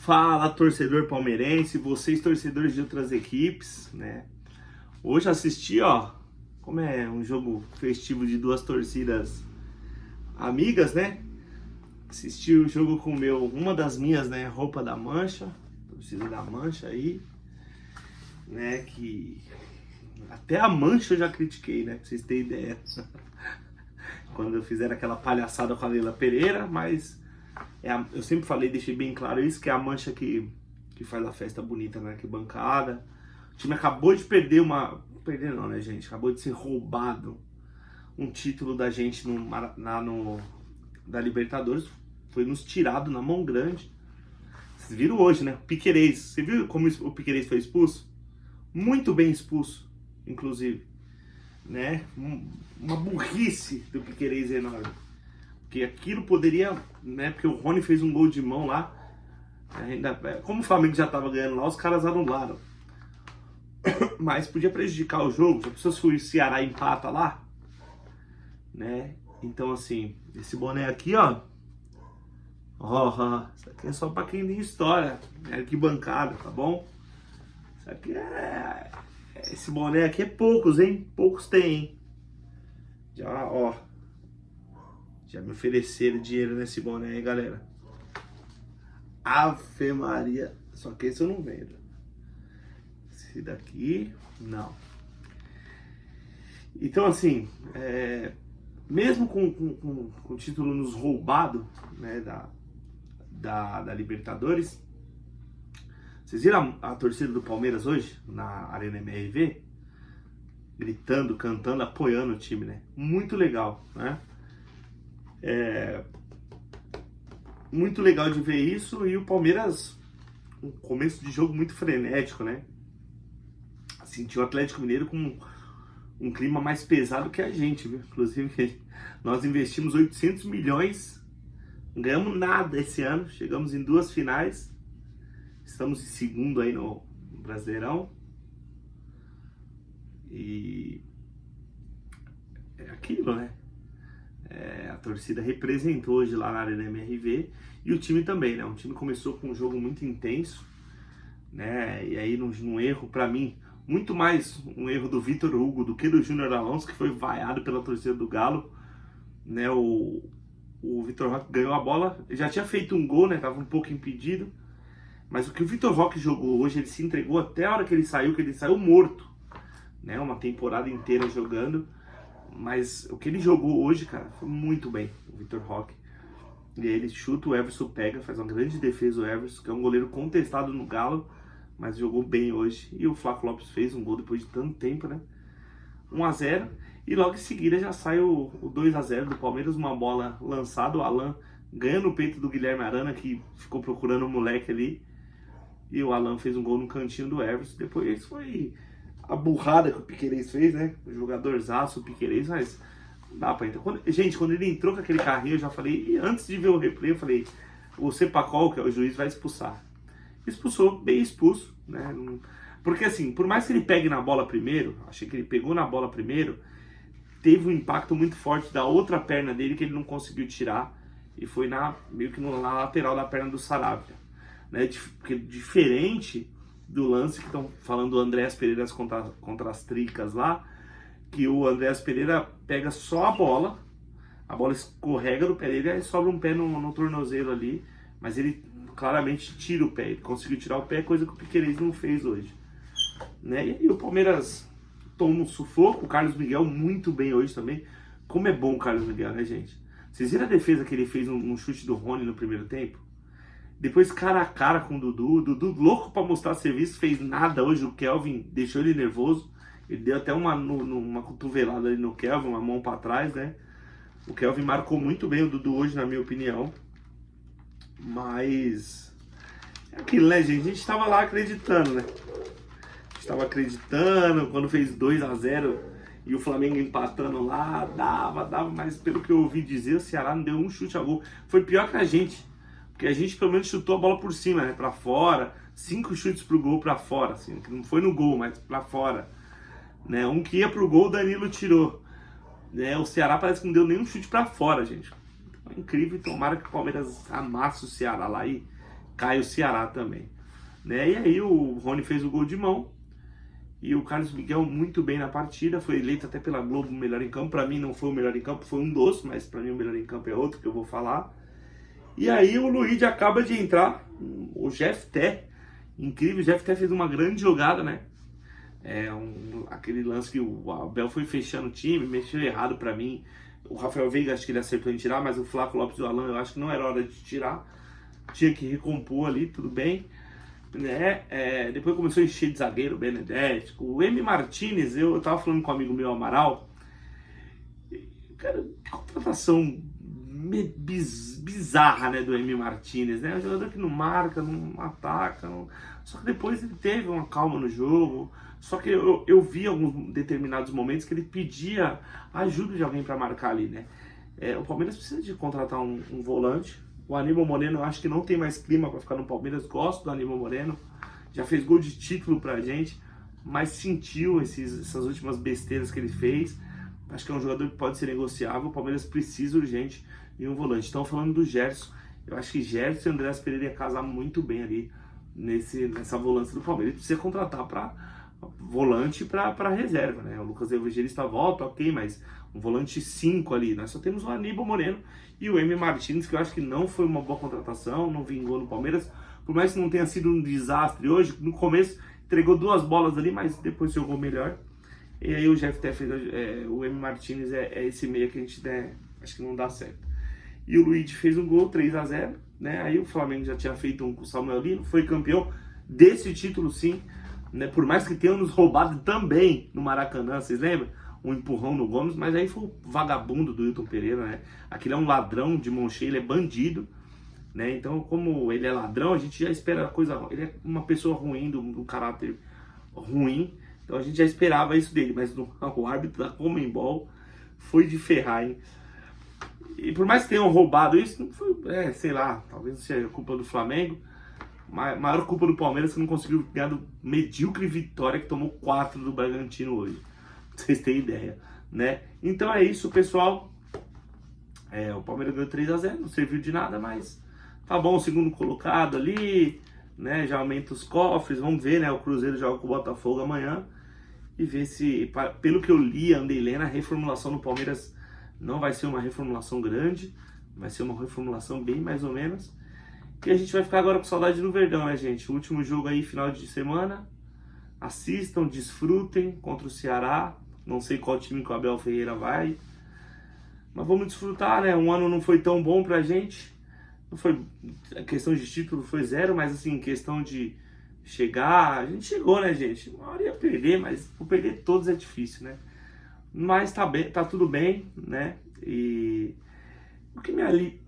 Fala, torcedor palmeirense, vocês torcedores de outras equipes, né? Hoje assisti, ó, como é um jogo festivo de duas torcidas amigas, né? Assisti o jogo com uma das minhas, né, roupa da Mancha, torcida da Mancha aí, né, que até a Mancha eu já critiquei, né, pra vocês terem ideia. Quando fizeram aquela palhaçada com a Leila Pereira, mas eu sempre falei, deixei bem claro isso, que é a Mancha que faz a festa bonita na arquibancada. O time acabou de perder perder não, né, gente? Acabou de ser roubado um título da gente da Libertadores. Foi nos tirado na mão grande. Vocês viram hoje, né? O Piquerez. Você viu como o Piquerez foi expulso? Muito bem expulso, inclusive. Né? Uma burrice do Piquerez enorme. Porque aquilo poderia, né? Porque o Rony fez um gol de mão lá. Ainda, como o Flamengo já estava ganhando lá, os caras anularam. Mas podia prejudicar o jogo. Já pensou se o Ceará empata lá? Né? Então, assim, esse boné aqui, ó. Isso aqui é só pra quem tem história. É arquibancada, tá bom? Isso aqui esse boné aqui é poucos, hein? Poucos tem, hein? Já, ó. Já me ofereceram dinheiro nesse boné, hein, galera? Ave Maria. Só que esse eu não vendo. Esse daqui, não. Então, assim, mesmo com o título nos roubado, né, da Libertadores, vocês viram a torcida do Palmeiras hoje, na Arena MRV? Gritando, cantando, apoiando o time, né? Muito legal, né? Muito legal de ver isso. E o Palmeiras, um começo de jogo muito frenético, né? Sentiu o Atlético Mineiro com um clima mais pesado que a gente, viu? Inclusive, nós investimos 800 milhões, não ganhamos nada esse ano, chegamos em 2 finais, estamos em segundo aí no Brasileirão. E é aquilo, né? A torcida representou hoje lá na Arena MRV e o time também, né? O time começou com um jogo muito intenso, né? E aí num erro, pra mim, muito mais um erro do Vitor Hugo do que do Júnior Alonso, que foi vaiado pela torcida do Galo, né? O Vitor Roque ganhou a bola, já tinha feito um gol, né? Tava um pouco impedido, mas o que o Vitor Roque jogou hoje, ele se entregou até a hora que ele saiu morto, né? Uma temporada inteira jogando, mas o que ele jogou hoje, cara, foi muito bem, o Vitor Roque. E aí ele chuta, o Everson pega, faz uma grande defesa o Everson, que é um goleiro contestado no Galo, mas jogou bem hoje. E o Flaco Lopes fez um gol depois de tanto tempo, né? 1-0. E logo em seguida já sai o 2-0 do Palmeiras, uma bola lançada. O Alan ganha no peito do Guilherme Arana, que ficou procurando o moleque ali. E o Alan fez um gol no cantinho do Everson. Depois foi a burrada que o Piquerez fez, né? O jogadorzaço, o Piquerez, mas dá pra entrar. Quando ele entrou com aquele carrinho, eu já falei, e antes de ver o replay, eu falei, o Cepacol, que é o juiz, vai expulsar. Expulsou, bem expulso, né? Porque assim, por mais que ele pegue na bola primeiro, achei que ele pegou na bola primeiro, teve um impacto muito forte da outra perna dele que ele não conseguiu tirar e foi meio que na lateral da perna do Saravia, né? Porque diferente do lance que estão falando do Andréas Pereira contra as tricas lá, que o Andréas Pereira pega só a bola escorrega do pé dele e sobra um pé no tornozelo ali, mas ele claramente tira o pé, ele conseguiu tirar o pé, coisa que o Piquerez não fez hoje, né? E aí o Palmeiras toma um sufoco, o Carlos Miguel muito bem hoje também. Como é bom o Carlos Miguel, né, gente? Vocês viram a defesa que ele fez no chute do Rony no primeiro tempo? Depois cara a cara com o Dudu louco pra mostrar serviço, fez nada hoje, o Kelvin deixou ele nervoso, ele deu até uma cotovelada ali no Kelvin, uma mão pra trás, né? O Kelvin marcou muito bem o Dudu hoje, na minha opinião. Mas é aquilo, né, gente? A gente tava lá acreditando, né? A gente tava acreditando, quando fez 2-0 e o Flamengo empatando lá, dava, mas pelo que eu ouvi dizer, o Ceará não deu um chute a gol. Foi pior que a gente, porque a gente pelo menos chutou a bola por cima, né? Pra fora, 5 chutes pro gol pra fora, assim, que não foi no gol, mas pra fora, né? Um que ia pro gol, o Danilo tirou, né? O Ceará parece que não deu nenhum chute pra fora, gente. Então, é incrível, tomara que o Palmeiras amasse o Ceará lá e cai o Ceará também. Né? E aí o Rony fez o gol de mão, e o Carlos Miguel muito bem na partida, foi eleito até pela Globo o melhor em campo. Para mim não foi o melhor em campo, foi um dos, mas para mim o melhor em campo é outro que eu vou falar. E aí o Luigi acaba de entrar, o Jefté, incrível, o Jefté fez uma grande jogada, né? Aquele lance que o Abel foi fechando o time, mexeu errado para mim. O Rafael Veiga acho que ele acertou em tirar, mas o Flaco Lopes e o Alan eu acho que não era hora de tirar, tinha que recompor ali, tudo bem. Né? Depois começou a encher de zagueiro, Benedetti, o M. Martinez, eu tava falando com um amigo meu, Amaral, cara, contratação bizarra, né, do M. Martinez, né? Um jogador que não marca, não ataca, só que depois ele teve uma calma no jogo, só que eu vi alguns determinados momentos que ele pedia ajuda de alguém para marcar ali, né? O Palmeiras precisa de contratar um volante. O Aníbal Moreno eu acho que não tem mais clima para ficar no Palmeiras, gosto do Aníbal Moreno, já fez gol de título pra gente, mas sentiu essas últimas besteiras que ele fez. Acho que é um jogador que pode ser negociável, o Palmeiras precisa urgente de um volante. Então falando do Gerson, eu acho que Gerson e Andreas Pereira ia casar muito bem ali nessa volância do Palmeiras. Ele precisa contratar para volante para reserva, né? O Lucas Evangelista volta, ok, mas um volante 5 ali. Nós só temos o Aníbal Moreno e o M. Martins, que eu acho que não foi uma boa contratação, não vingou no Palmeiras, por mais que não tenha sido um desastre hoje, no começo entregou 2 bolas ali, mas depois jogou melhor. E aí o Jefté fez, o M. Martins é esse meia que a gente acho que não dá certo. E o Luigi fez um gol, 3-0, né? Aí o Flamengo já tinha feito um com o Samuel Lino, foi campeão desse título sim, né? Por mais que tenham nos roubado também no Maracanã, vocês lembram? Um empurrão no Gomes, mas aí foi o vagabundo do Wilton Pereira, né? Aquele é um ladrão de mão cheia, ele é bandido, né? Então, como ele é ladrão, a gente já espera coisa. Ele é uma pessoa ruim, do caráter ruim, então a gente já esperava isso dele, mas o árbitro da Conmebol foi de ferrar, hein? E por mais que tenham roubado isso, não foi, sei lá, talvez não seja culpa do Flamengo, maior culpa do Palmeiras que não conseguiu ganhar do medíocre Vitória que tomou 4 do Bragantino hoje. Vocês têm ideia, né? Então é isso, pessoal. O Palmeiras ganhou 3-0, não serviu de nada, mas tá bom, o segundo colocado ali, né? Já aumenta os cofres, vamos ver, né? O Cruzeiro joga com o Botafogo amanhã e ver se, pelo que eu li, andei lendo, a reformulação no Palmeiras não vai ser uma reformulação grande, vai ser uma reformulação bem mais ou menos. E a gente vai ficar agora com saudade do Verdão, né, gente? O último jogo aí, final de semana. Assistam, desfrutem contra o Ceará. Não sei qual time que o Abel Ferreira vai, mas vamos desfrutar, né? Um ano não foi tão bom pra gente. Não foi, a questão de título foi 0, mas assim, questão de chegar, a gente chegou, né, gente? Uma hora ia perder, mas por perder todos é difícil, né? Mas tá bem, tá tudo bem, né? E o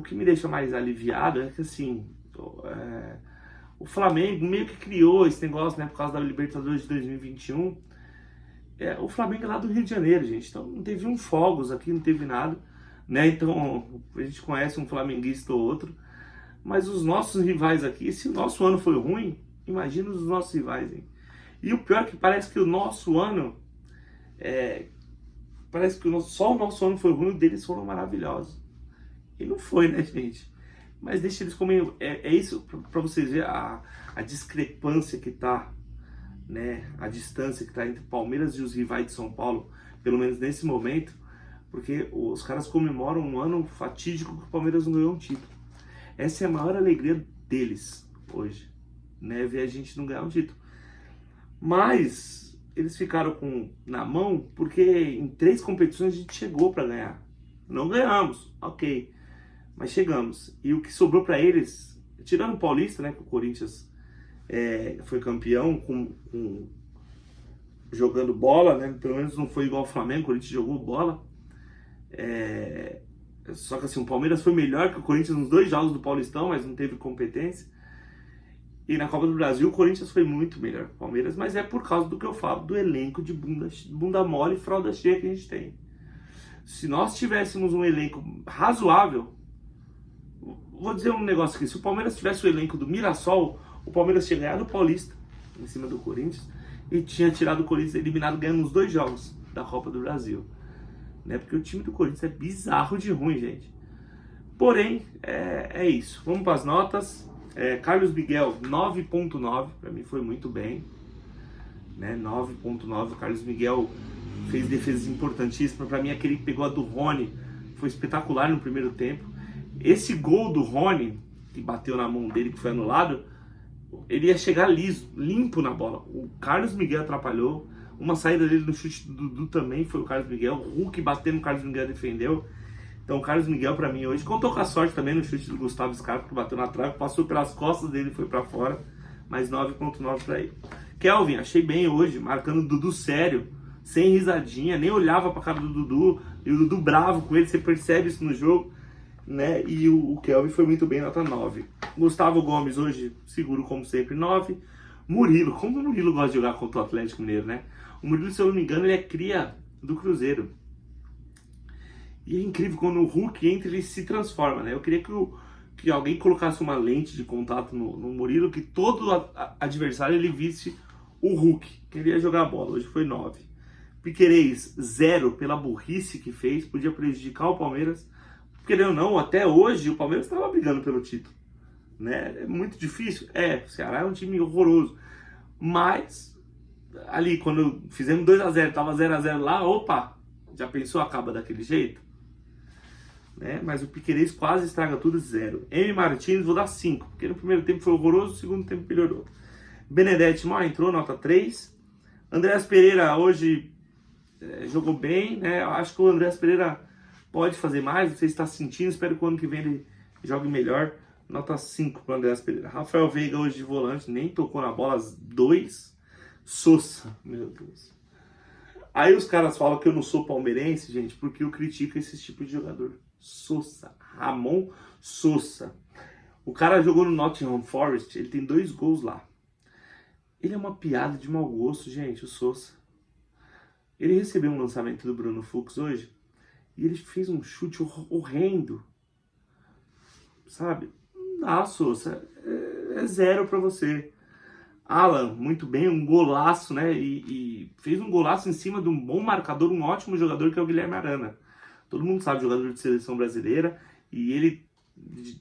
que me deixa mais aliviado é que assim, o Flamengo meio que criou esse negócio, né, por causa da Libertadores de 2021. O Flamengo é lá do Rio de Janeiro, gente, então não teve um fogos aqui, não teve nada, né? Então a gente conhece um flamenguista ou outro, mas os nossos rivais aqui, se o nosso ano foi ruim, imagina os nossos rivais, hein? E o pior é que parece que o nosso ano parece que só o nosso ano foi ruim, o deles foram maravilhosos. E não foi, né, gente? Mas deixa eles comer. É isso para vocês verem a discrepância que tá, né? A distância que tá entre Palmeiras e os rivais de São Paulo, pelo menos nesse momento, porque os caras comemoram um ano fatídico que o Palmeiras não ganhou um título. Essa é a maior alegria deles hoje, né? Ver a gente não ganhar um título. Mas eles ficaram na mão porque em 3 competições a gente chegou para ganhar. Não ganhamos, ok, mas chegamos. E o que sobrou para eles, tirando o Paulista, né, que o Corinthians foi campeão jogando bola, né, pelo menos não foi igual ao Flamengo, o Corinthians jogou bola. Só que assim, o Palmeiras foi melhor que o Corinthians nos 2 jogos do Paulistão, mas não teve competência. E na Copa do Brasil o Corinthians foi muito melhor que o Palmeiras, mas é por causa do que eu falo, do elenco de bunda mole e fralda cheia que a gente tem. Se nós tivéssemos um elenco razoável, vou dizer um negócio aqui, se o Palmeiras tivesse o elenco do Mirassol, o Palmeiras tinha ganhado o Paulista em cima do Corinthians e tinha tirado o Corinthians eliminado ganhando os 2 jogos da Copa do Brasil, né? Porque o time do Corinthians é bizarro de ruim, gente. Porém, é isso. Vamos para as notas. Carlos Miguel, 9.9, para mim foi muito bem, né? 9.9, o Carlos Miguel fez defesas importantíssimas. Para mim, aquele que pegou a do Rony foi espetacular no primeiro tempo. Esse gol do Rony, que bateu na mão dele, que foi anulado, ele ia chegar liso, limpo na bola. O Carlos Miguel atrapalhou. Uma saída dele no chute do Dudu também foi o Carlos Miguel. O Hulk batendo no Carlos Miguel defendeu. Então o Carlos Miguel pra mim hoje contou com a sorte também no chute do Gustavo Scarpa, que bateu na trave, passou pelas costas dele e foi pra fora. Mais 9.9 pra ele. Kelvin, achei bem hoje, marcando o Dudu sério, sem risadinha, nem olhava pra cara do Dudu. E o Dudu bravo com ele, você percebe isso no jogo, né? E o Kelvin foi muito bem, nota 9. Gustavo Gomes hoje, seguro como sempre, 9. Murilo, como o Murilo gosta de jogar contra o Atlético Mineiro, né? O Murilo, se eu não me engano, ele é cria do Cruzeiro. E é incrível, quando o Hulk entra, ele se transforma, né? Eu queria que alguém colocasse uma lente de contato no Murilo, que todo adversário ele visse o Hulk, que ele ia jogar a bola. Hoje foi 9. Piquerez, 0 pela burrice que fez, podia prejudicar o Palmeiras. Querendo ou não, até hoje o Palmeiras estava brigando pelo título, né? É muito difícil. O Ceará é um time horroroso. Mas, ali, quando fizemos 2-0, tava 0-0 lá, opa, já pensou, acaba daquele jeito? Né? Mas o Piquerez quase estraga tudo, 0. M. Martins, vou dar 5, porque no primeiro tempo foi horroroso, no segundo tempo melhorou. Benedetti mal entrou, nota 3. Andreas Pereira hoje jogou bem, né? Eu acho que o Andreas Pereira pode fazer mais, não sei se está sentindo, espero que o ano que vem ele jogue melhor. Nota 5 para o Andreas Pereira. Rafael Veiga hoje de volante, nem tocou na bola, 2. Sousa, meu Deus. Aí os caras falam que eu não sou palmeirense, gente, porque eu critico esse tipo de jogador. Sousa, Ramon Sousa. O cara jogou no Nottingham Forest, ele tem 2 gols lá. Ele é uma piada de mau gosto, gente, o Sousa. Ele recebeu um lançamento do Bruno Fux hoje e ele fez um chute horrendo. Sabe? Não dá, Sousa. É 0 pra você. Alan, muito bem, um golaço, né? E fez um golaço em cima de um bom marcador, um ótimo jogador que é o Guilherme Arana. Todo mundo sabe, jogador de seleção brasileira. E ele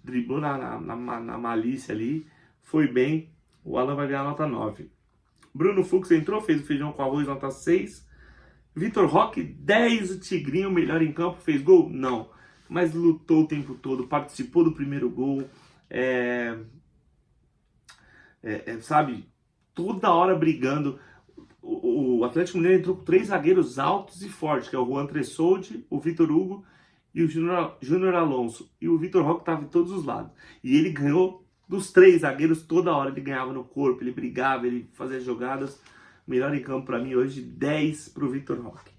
driblou na malícia ali. Foi bem. O Alan vai ganhar nota 9. Bruno Fux entrou, fez o feijão com arroz, nota 6. Vitor Roque, 10. O Tigrinho, melhor em campo, fez gol? Não. Mas lutou o tempo todo, participou do primeiro gol. Sabe, toda hora brigando. O Atlético Mineiro entrou com 3 zagueiros altos e fortes, que é o Juan Tressoldi, o Vitor Hugo e o Júnior Alonso. E o Vitor Roque estava em todos os lados. E ele ganhou dos 3 zagueiros toda hora. Ele ganhava no corpo, ele brigava, ele fazia jogadas. Melhor em campo para mim hoje, 10 para o Vitor Roque.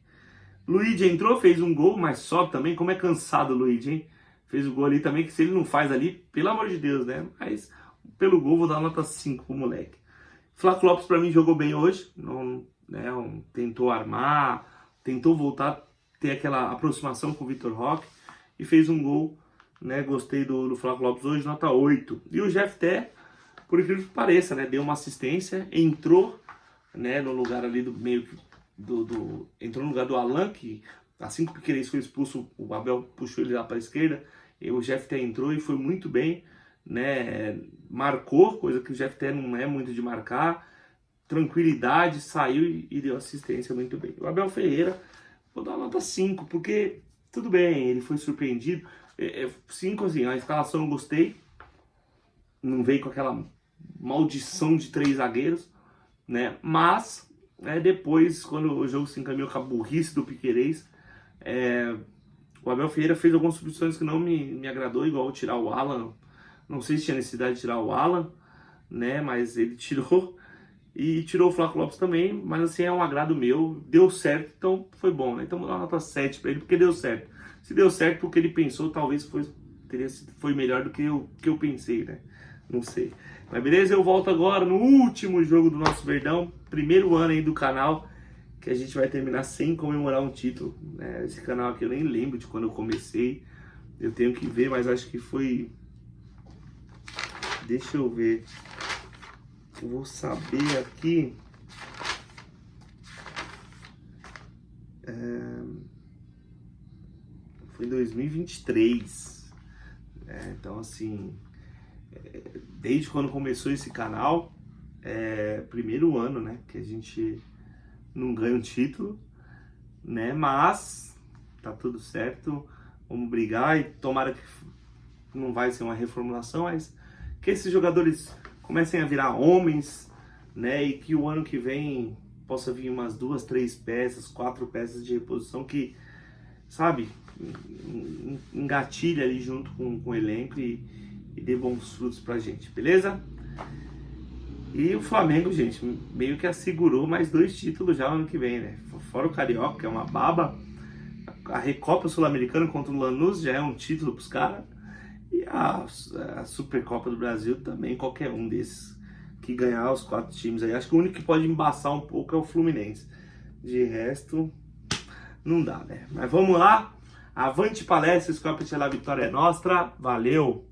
Luigi entrou, fez um gol, mas só também, como é cansado o Luigi, hein? Fez o gol ali também, que se ele não faz ali, pelo amor de Deus, né? Mas pelo gol vou dar nota 5 pro moleque. Flávio Lopes para mim jogou bem hoje, não, né, tentou armar, tentou voltar a ter aquela aproximação com o Vitor Roque e fez um gol, né? Gostei do Flávio Lopes hoje, nota 8. E o Jeff Té, por incrível que pareça, né, deu uma assistência, entrou, né, no lugar ali do meio entrou no lugar do Alan, que assim que o Piquerez foi expulso, o Abel puxou ele lá para a esquerda, e o Jeff Té entrou e foi muito bem, né? Marcou, coisa que o Jeff Té não é muito de marcar, tranquilidade, saiu e deu assistência muito bem. O Abel Ferreira, vou dar uma nota 5, porque tudo bem, ele foi surpreendido. 5, assim, a escalação eu gostei, não veio com aquela maldição de 3 zagueiros, né? Mas depois, quando o jogo se encaminhou com a burrice do Piquerez, o Abel Ferreira fez algumas substituições que não me agradou, igual tirar o Alan. Não sei se tinha necessidade de tirar o Alan, né? Mas ele tirou. E tirou o Flávio Lopes também, mas assim, é um agrado meu. Deu certo, então foi bom, né? Então vou dar uma nota 7 para ele, porque deu certo. Se deu certo, o que ele pensou talvez foi melhor do que eu pensei, né? Não sei. Mas beleza, eu volto agora no último jogo do nosso Verdão. Primeiro ano aí do canal, que a gente vai terminar sem comemorar um título, né? Esse canal aqui eu nem lembro de quando eu comecei. Eu tenho que ver, mas acho que foi... Deixa eu ver. Eu vou saber aqui. Foi em 2023. Então, assim, desde quando começou esse canal, primeiro ano, né, que a gente não ganha um título, né, mas tá tudo certo, vamos brigar e tomara que não vai ser uma reformulação, mas que esses jogadores comecem a virar homens, né, e que o ano que vem possa vir umas 2, 3 peças, 4 peças de reposição que, sabe, engatilha ali junto com o elenco e dê bons frutos pra gente, beleza? E o Flamengo, gente, meio que assegurou mais 2 títulos já ano que vem, né? Fora o Carioca, que é uma baba, a Recopa Sul-Americana contra o Lanús já é um título pros caras, e a Supercopa do Brasil também, qualquer um desses que ganhar os 4 times aí. Acho que o único que pode embaçar um pouco é o Fluminense. De resto, não dá, né? Mas vamos lá. Avante palestra, Scopa, a vitória é nossa. Valeu!